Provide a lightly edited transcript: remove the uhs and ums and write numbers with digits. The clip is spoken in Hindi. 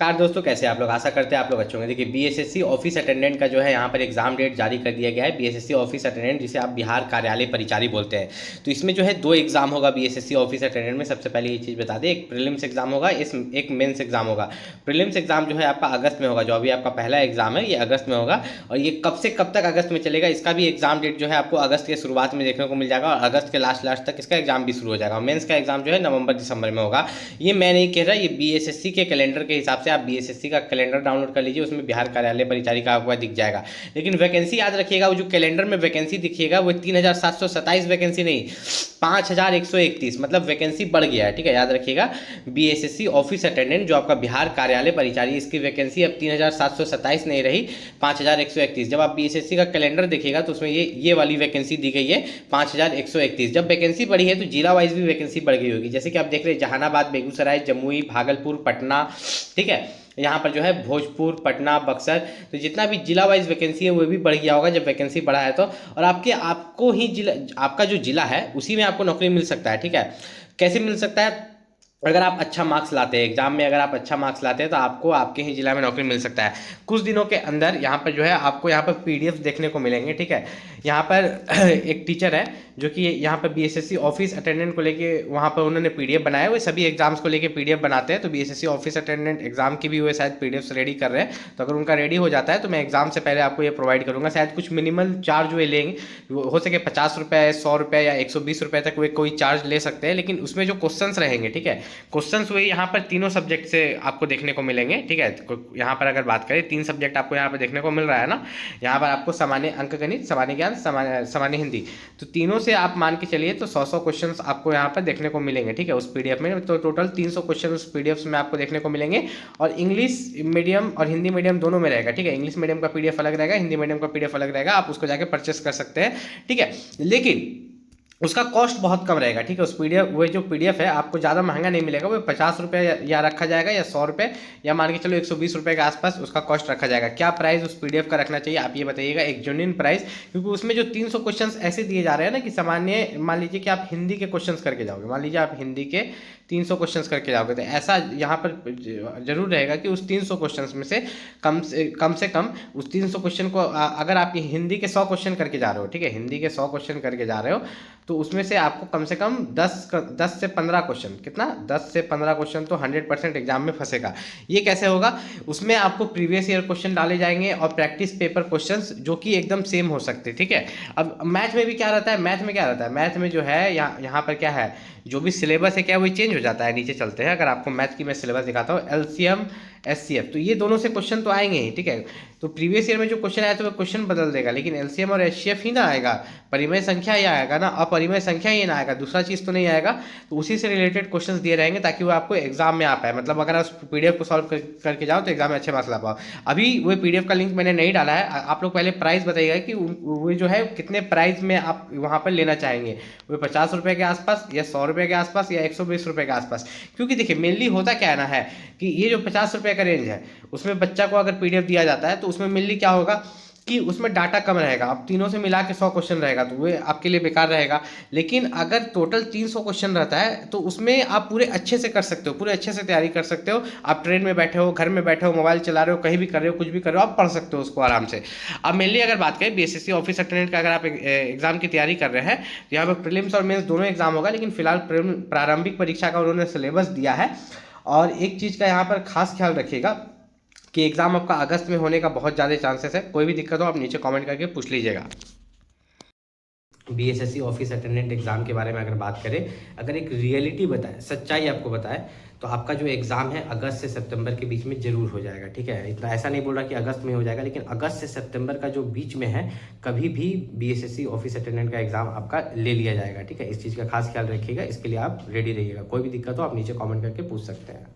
नमस्कार दोस्तों, कैसे आप लोग। आशा करते हैं आप लोग अच्छे होंगे। देखिए, बीएसएससी ऑफिस अटेंडेंट का जो है यहाँ पर एग्जाम डेट जारी कर दिया गया है। बीएसएससी ऑफिस अटेंडेंट, जिसे आप बिहार कार्यालय परिचारी बोलते हैं। तो इसमें जो है 2 एग्जाम होगा बीएसएससी ऑफिस अटेंडेंट में। सबसे पहले ये चीज़ बता दें, एक प्रीलिम्स एग्जाम होगा, एक मेंस एग्जाम होगा। प्रीलिम्स एग्जाम जो है आपका अगस्त में होगा। जो अभी आपका पहला एग्जाम है ये अगस्त में होगा, और ये कब से कब तक अगस्त में चलेगा, इसका भी एग्जाम डेट जो है आपको अगस्त के शुरुआत में देखने को मिल जाएगा, और अगस्त के लास्ट तक इसका एग्जाम भी शुरू हो जाएगा। मेंस का एग्जाम जो है नवंबर दिसंबर में होगा। ये मैं नहीं कह रहा, ये बीएसएससी के कैलेंडर के हिसाब से। आप बीएसएससी का कैलेंडर डाउनलोड कर लीजिए, उसमें बिहार कार्यालय परिचारी का आपको दिख जाएगा। लेकिन वैकेंसी याद रखिएगा, वो जो कैलेंडर में वैकेंसी दिखिएगा वो 3727 वैकेंसी नहीं, 5131, मतलब वैकेंसी बढ़ गया है। ठीक है, याद रखिएगा। बीएसएससी ऑफिस अटेंडेंट जो आपका बिहार कार्यालय परिचारी, इसकी वैकेंसी अब 3727 नहीं रही, 5131। जब आप बीएसएससी का कैलेंडर देखिएगा तो उसमें ये वाली वैकेंसी दी गई है 5131। जब वैकेंसी बढ़ी है तो जिला वाइज भी वैकेंसी बढ़ गई होगी। जैसे कि आप देख रहे हैं, जहानाबाद, बेगूसराय, जमुई, भागलपुर, पटना, ठीक है, यहाँ पर जो है भोजपुर, पटना, बक्सर, तो जितना भी जिला वाइज वैकेंसी है वो भी बढ़ गया होगा जब वैकेंसी बढ़ा है तो। और आपको ही जिला, आपका जो जिला है उसी में आपको नौकरी मिल सकता है। ठीक है, कैसे मिल सकता है? अगर आप अच्छा मार्क्स लाते हैं एग्जाम में, अगर आप अच्छा मार्क्स लाते हैं तो आपको आपके ही जिला में नौकरी मिल सकता है। कुछ दिनों के अंदर यहाँ पर जो है आपको यहाँ पर पीडीएफ देखने को मिलेंगे। ठीक है, यहाँ पर एक टीचर है जो कि यहाँ पर बीएसएससी ऑफिस अटेंडेंट को लेके वहाँ पर उन्होंने पीडीएफ बनाया हुआ है। सभी एग्जाम्स को लेके पीडीएफ बनाते हैं, तो बीएसएससी ऑफिस अटेंडेंट एग्जाम की भी वो शायद पीडीएफ रेडी कर रहे हैं। तो अगर उनका रेडी हो जाता है तो मैं एग्जाम से पहले आपको ये प्रोवाइड करूँगा। शायद कुछ मिनिमल चार्ज वे लेंगे, हो सके 50 रुपये, 100 रुपये या 120 रुपये तक वे कोई चार्ज ले सकते हैं। लेकिन उसमें जो क्वेश्चंस रहेंगे, ठीक है, क्वेश्चंस वही यहाँ पर तीनों सब्जेक्ट से आपको देखने को मिलेंगे। ठीक है, यहाँ पर अगर बात करें 3 सब्जेक्ट आपको यहाँ पर देखने को मिल रहा है ना। यहाँ पर आपको सामान्य अंक गणित, सामान्य ज्ञान, सामान्य हिंदी, तो तीनों से आप मान के चलिए तो 100 क्वेश्चंस आपको यहाँ पर देखने को मिलेंगे। ठीक है, उस पीडीएफ में तो टोटल 300 क्वेश्चन उस पीडीएफ में आपको देखने को मिलेंगे। और इंग्लिश मीडियम और हिंदी मीडियम दोनों में रहेगा। ठीक है, इंग्लिश मीडियम का पीडीएफ अलग रहेगा, हिंदी मीडियम का पीडीएफ अलग रहेगा, आप उसको जाके परचेस कर सकते हैं। ठीक है, लेकिन उसका कॉस्ट बहुत कम रहेगा। ठीक है, उस पीडीएफ, वो जो पीडीएफ है आपको ज़्यादा महंगा नहीं मिलेगा। वो 50 रुपये या रखा जाएगा, या 100 रुपये, या मान के चलो 120 रुपये के आसपास उसका कॉस्ट रखा जाएगा। क्या प्राइस उस पीडीएफ का रखना चाहिए आप ये बताइएगा, एक जेन्युइन प्राइस। क्योंकि उसमें जो 300 क्वेश्चन ऐसे दिए जा रहे हैं ना कि सामान्य, मान लीजिए कि आप हिंदी के क्वेश्चन करके जाओगे, मान लीजिए आप हिंदी के 300 क्वेश्चन करके जाओगे, तो ऐसा यहाँ पर जरूर रहेगा कि उस 300 क्वेश्चन में से कम से कम उस 300 क्वेश्चन को, अगर आप हिंदी के 100 क्वेश्चन करके जा रहे हो, ठीक है, हिंदी के 100 क्वेश्चन करके जा रहे हो, तो उसमें से आपको कम से कम 10 से 15 क्वेश्चन, कितना, 10 से 15 क्वेश्चन तो 100% एग्जाम में फंसेगा। ये कैसे होगा? उसमें आपको प्रीवियस ईयर क्वेश्चन डाले जाएंगे और प्रैक्टिस पेपर क्वेश्चंस जो कि एकदम सेम हो सकते हैं। ठीक है, अब मैथ में भी क्या रहता है, मैथ में जो है यहाँ पर क्या है, जो भी सिलेबस है क्या वो चेंज हो जाता है। नीचे चलते हैं, अगर आपको मैथ की मैं सिलेबस दिखाता हूँ, एलसीएम, एचसीएफ, तो ये दोनों से क्वेश्चन तो आएंगे ही। ठीक है, तो प्रीवियस ईयर में जो क्वेश्चन आया तो वो क्वेश्चन बदल देगा, लेकिन एलसीएम और एचसीएफ ही ना आएगा, परिमेय संख्या ही आएगा ना, अपरिमेय संख्या ही ना आएगा, दूसरा चीज़ तो नहीं आएगा। तो उसी से रिलेटेड क्वेश्चंस दिए रहेंगे ताकि वो आपको एग्जाम में आ पाए। मतलब अगर आप पीडीएफ को सॉल्व करके जाओ तो एग्जाम में अच्छे मार्क्स ला पाओ। अभी वो पीडीएफ का लिंक मैंने नहीं डाला है। आप लोग पहले प्राइस बताइएगा कि वो जो है कितने प्राइस में आप वहाँ पर लेना चाहेंगे, वो 50 रुपये के आसपास, या 100 रुपये के आसपास, या 120 रुपये के आसपास। क्योंकि देखिए मेनली होता क्या है ना, है कि ये जो 50 रुपये का रेंज है उसमें बच्चा को अगर पीडीएफ दिया जाता है तो उसमें मेनली क्या होगा कि उसमें डाटा कम रहेगा। अब तीनों से मिला के 100 क्वेश्चन रहेगा तो वो आपके लिए बेकार रहेगा। लेकिन अगर टोटल 300 क्वेश्चन रहता है तो उसमें आप पूरे अच्छे से कर सकते हो, पूरे अच्छे से तैयारी कर सकते हो। आप ट्रेन में बैठे हो, घर में बैठे हो, मोबाइल चला रहे हो, कहीं भी कर रहे हो, कुछ भी कर रहे हो, आप पढ़ सकते हो उसको आराम से। अब मेनली अगर बात करें बीएसएससी ऑफिस अटेंडेंट का, अगर आप एग्जाम की तैयारी कर रहे हैं तो यहाँ पर प्रीलिम्स और मेंस दोनों एग्जाम होगा। लेकिन फिलहाल प्रारंभिक परीक्षा का उन्होंने सिलेबस दिया है। और एक चीज़ का यहाँ पर खास ख्याल रखिएगा कि एग्ज़ाम आपका अगस्त में होने का बहुत ज़्यादा चांसेस है। कोई भी दिक्कत हो आप नीचे कमेंट करके पूछ लीजिएगा। बीएसएससी ऑफिस अटेंडेंट एग्ज़ाम के बारे में अगर बात करें, अगर एक रियलिटी बताए, सच्चाई आपको बताए, तो आपका जो एग्ज़ाम है अगस्त से सितंबर के बीच में ज़रूर हो जाएगा। ठीक है, इतना ऐसा नहीं बोल रहा कि अगस्त में हो जाएगा, लेकिन अगस्त से सितंबर का जो बीच में है कभी भी बीएसएससी ऑफिस अटेंडेंट का एग्ज़ाम आपका ले लिया जाएगा। ठीक है, इस चीज़ का खास ख्याल रखिएगा, इसके लिए आप रेडी रहिएगा। कोई भी दिक्कत हो आप नीचे कमेंट करके पूछ सकते हैं।